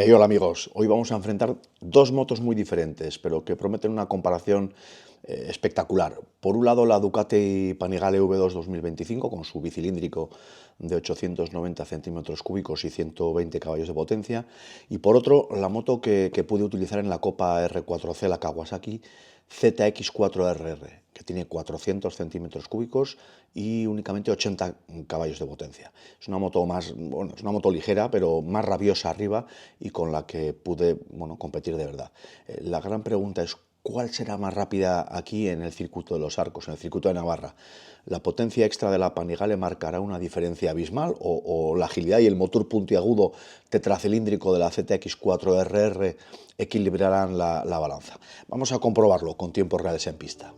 Hola amigos, hoy vamos a enfrentar dos motos muy diferentes, pero que prometen una comparación espectacular. Por un lado la Ducati Panigale V2 2025 con su bicilíndrico de 890 centímetros cúbicos y 120 caballos de potencia, y por otro la moto que pude utilizar en la Copa R4C, la Kawasaki ZX4RR, que tiene 400 centímetros cúbicos y únicamente 80 caballos de potencia. Es una moto es una moto ligera, pero más rabiosa arriba y con la que pude, competir de verdad. La gran pregunta es, ¿cuál será más rápida aquí en el circuito de los Arcos, en el circuito de Navarra? ¿La potencia extra de la Panigale marcará una diferencia abismal o la agilidad y el motor puntiagudo tetracilíndrico de la ZX4RR equilibrarán la balanza? Vamos a comprobarlo con tiempos reales en pista.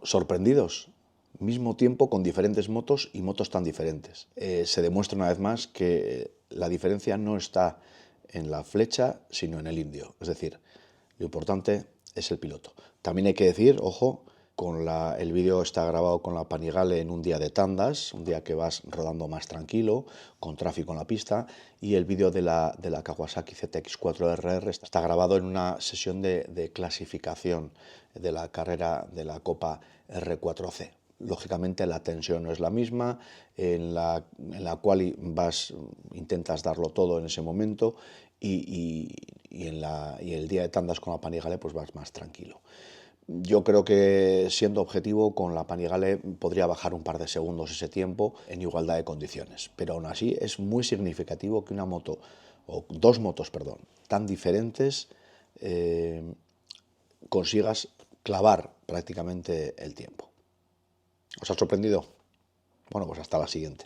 sorprendidos, mismo tiempo con diferentes motos y motos tan diferentes. Se demuestra una vez más que la diferencia no está en la flecha, sino en el indio. Es decir, lo importante es el piloto. También hay que decir, ojo, el vídeo está grabado con la Panigale en un día de tandas, un día que vas rodando más tranquilo, con tráfico en la pista, y el vídeo de la Kawasaki ZX4RR está grabado en una sesión de clasificación de la carrera de la Copa R4C. Lógicamente la tensión no es la misma, en la cual intentas darlo todo en ese momento y el día de tandas con la Panigale pues vas más tranquilo. Yo creo que, siendo objetivo, con la Panigale podría bajar un par de segundos ese tiempo en igualdad de condiciones, pero aún así es muy significativo que una moto, o dos motos, perdón, tan diferentes, consigas clavar prácticamente el tiempo. ¿Os ha sorprendido? Bueno, pues hasta la siguiente.